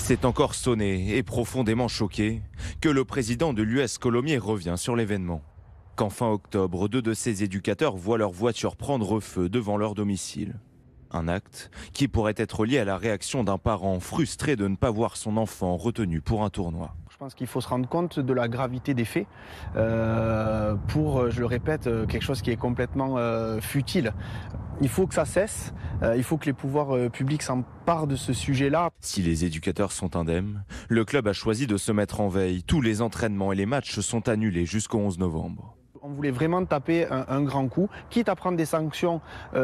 C'est encore sonné et profondément choqué que le président de l'US Colomiers revient sur l'événement. Qu'en fin octobre, 2 de ses éducateurs voient leur voiture prendre feu devant leur domicile. Un acte qui pourrait être lié à la réaction d'un parent frustré de ne pas voir son enfant retenu pour un tournoi. Je pense qu'il faut se rendre compte de la gravité des faits pour, je le répète, quelque chose qui est complètement futile. Il faut que ça cesse, il faut que les pouvoirs publics s'emparent de ce sujet-là. Si les éducateurs sont indemnes, le club a choisi de se mettre en veille. Tous les entraînements et les matchs sont annulés jusqu'au 11 novembre. On voulait vraiment taper un grand coup, quitte à prendre des sanctions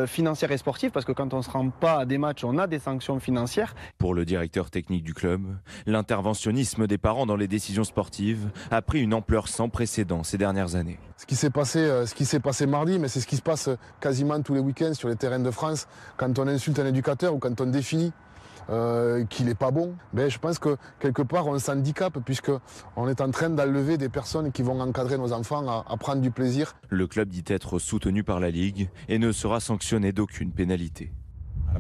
financières et sportives, parce que quand on ne se rend pas à des matchs, on a des sanctions financières. Pour le directeur technique du club, l'interventionnisme des parents dans les décisions sportives a pris une ampleur sans précédent ces dernières années. Ce qui s'est passé mardi, mais c'est ce qui se passe quasiment tous les week-ends sur les terrains de France, quand on insulte un éducateur ou quand on définit qu'il n'est pas bon, ben je pense que quelque part on s'handicape puisqu'on est en train d'enlever des personnes qui vont encadrer nos enfants à prendre du plaisir. Le club dit être soutenu par la Ligue et ne sera sanctionné d'aucune pénalité.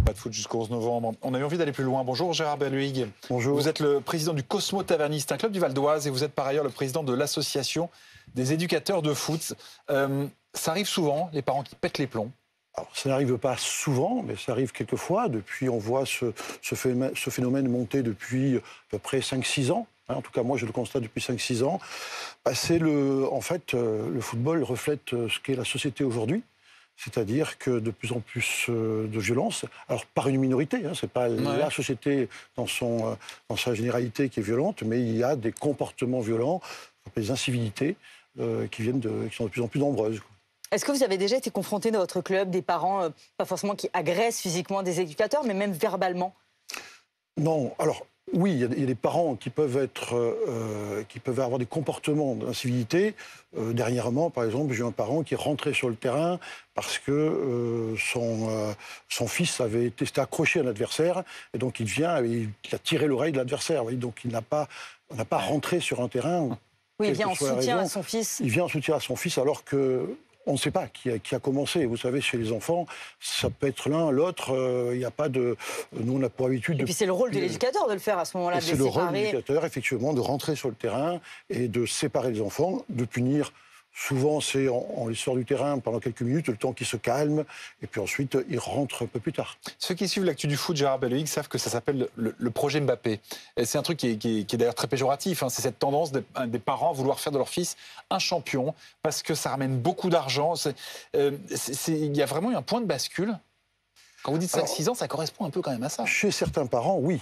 Pas de foot jusqu'au 11 novembre. On a eu envie d'aller plus loin. Bonjour Gérard Berluig. Bonjour. Vous êtes le président du Cosmo Taverniste, un club du Val d'Oise, et vous êtes par ailleurs le président de l'association des éducateurs de foot. Ça arrive souvent, les parents qui pètent les plombs. Alors, ça n'arrive pas souvent, mais ça arrive quelquefois. Depuis, on voit ce phénomène monter depuis à peu près 5-6 ans. En tout cas, moi, je le constate depuis 5-6 ans. Le football reflète ce qu'est la société aujourd'hui. C'est-à-dire que de plus en plus de violence, alors par une minorité, c'est pas la société dans sa généralité qui est violente, mais il y a des comportements violents, des incivilités qui sont de plus en plus nombreuses. Est-ce que vous avez déjà été confronté dans votre club des parents, pas forcément qui agressent physiquement des éducateurs, mais même verbalement? Non, alors oui, il y a des parents qui peuvent avoir des comportements d'incivilité. Dernièrement, par exemple, j'ai eu un parent qui est rentré sur le terrain parce que son fils s'était accroché à un adversaire, et donc il a tiré l'oreille de l'adversaire. Donc il n'a pas rentré sur un terrain. Oui, il vient en soutien à son fils. Il vient en soutien à son fils alors que on ne sait pas qui a commencé. Vous savez, chez les enfants, ça peut être l'un, l'autre. Il n'y a pas de... Nous, on a pour habitude... Et puis c'est le rôle de l'éducateur de le faire à ce moment-là, de les séparer. C'est le rôle de l'éducateur, effectivement, de rentrer sur le terrain et de séparer les enfants, de punir. Souvent, on les sort du terrain pendant quelques minutes, le temps qu'ils se calment, et puis ensuite, ils rentrent un peu plus tard. Ceux qui suivent l'actu du foot, Gérard Berluig, savent que ça s'appelle le projet Mbappé. Et c'est un truc qui est d'ailleurs très péjoratif. C'est cette tendance des parents à vouloir faire de leur fils un champion, parce que ça ramène beaucoup d'argent. Il y a vraiment eu un point de bascule. Quand vous dites 5-6 ans, ça correspond un peu quand même à ça. Chez certains parents, oui.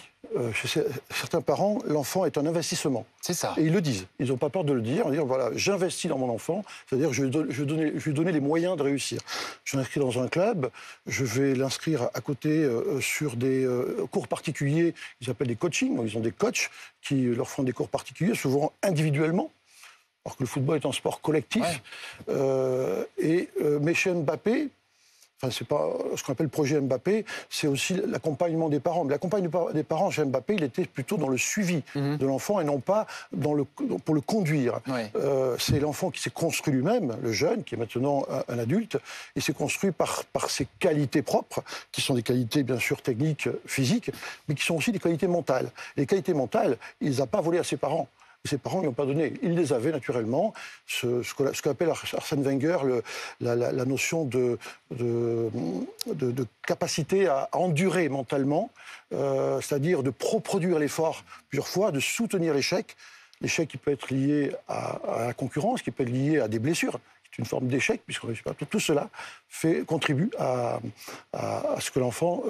Chez certains parents, l'enfant est un investissement. C'est ça. Et ils le disent. Ils n'ont pas peur de le dire. Ils disent, voilà, j'investis dans mon enfant. C'est-à-dire, je vais lui donner les moyens de réussir. Je l'inscris dans un club. Je vais l'inscrire à côté sur des cours particuliers. Ils appellent des coachings. Ils ont des coachs qui leur font des cours particuliers, souvent individuellement. Alors que le football est un sport collectif. Ouais. Mais chez Mbappé... c'est pas ce qu'on appelle le projet Mbappé, c'est aussi l'accompagnement des parents. Mais l'accompagnement des parents chez Mbappé, il était plutôt dans le suivi de l'enfant et non pas pour le conduire. Ouais. C'est l'enfant qui s'est construit lui-même, le jeune, qui est maintenant un adulte, et s'est construit par ses qualités propres, qui sont des qualités bien sûr techniques, physiques, mais qui sont aussi des qualités mentales. Les qualités mentales, il ne les a pas volées à ses parents. Ses parents ne lui ont pas donné. Ils les avaient naturellement. Ce qu'appelle Arsène Wenger la notion de capacité à endurer mentalement, c'est-à-dire de produire l'effort plusieurs fois, de soutenir l'échec. L'échec qui peut être lié à la concurrence, qui peut être lié à des blessures. C'est une forme d'échec, puisqu'on ne réussit pas. Tout cela contribue à ce que l'enfant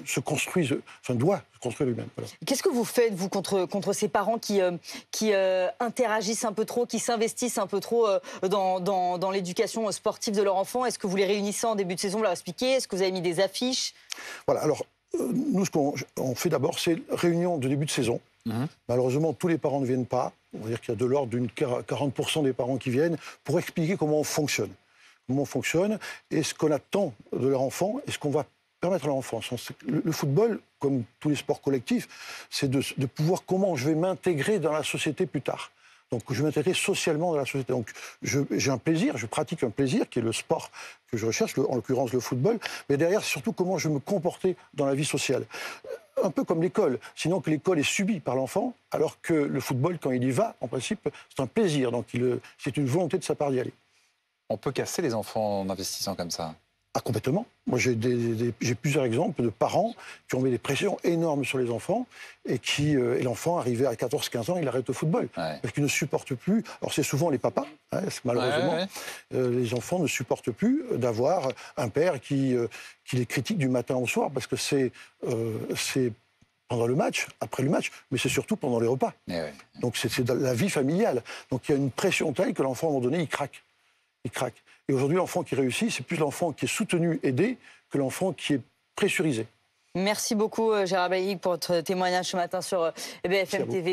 se construise, doit se construire lui-même. Voilà. Qu'est-ce que vous faites, vous, contre ces parents qui interagissent un peu trop, qui s'investissent un peu trop dans l'éducation sportive de leur enfant? Est-ce que vous les réunissez en début de saison, vous leur expliquez? Est-ce que vous avez mis des affiches? Voilà, alors, nous, ce qu'on fait d'abord, c'est réunion de début de saison. Malheureusement, tous les parents ne viennent pas. On va dire qu'il y a de l'ordre d'une 40% des parents qui viennent pour expliquer comment on fonctionne. Comment on fonctionne et ce qu'on attend de leur enfant et ce qu'on va permettre à leur enfant. Le football, comme tous les sports collectifs, c'est de pouvoir comment je vais m'intégrer dans la société plus tard. Donc je vais m'intégrer socialement dans la société. Donc j'ai un plaisir, je pratique un plaisir qui est le sport que je recherche, en l'occurrence le football, mais derrière c'est surtout comment je vais me comporter dans la vie sociale. un peu comme l'école. Sinon que l'école est subie par l'enfant, alors que le football, quand il y va, en principe, c'est un plaisir. Donc c'est une volonté de sa part d'y aller. On peut casser les enfants en investissant comme ça. Ah, complètement. Moi, j'ai plusieurs exemples de parents qui ont mis des pressions énormes sur les enfants et l'enfant, arrivé à 14-15 ans, il arrête le football. Ouais. Parce qu'il ne supporte plus. Alors, c'est souvent les papas, malheureusement. Les enfants ne supportent plus d'avoir un père qui les critique du matin au soir parce que c'est pendant le match, après le match, mais c'est surtout pendant les repas. Donc, c'est la vie familiale. Donc, il y a une pression telle que l'enfant, à un moment donné, il craque. Et aujourd'hui, l'enfant qui réussit, c'est plus l'enfant qui est soutenu, aidé, que l'enfant qui est pressurisé. Merci beaucoup Gérard Bailly pour votre témoignage ce matin sur BFM TV.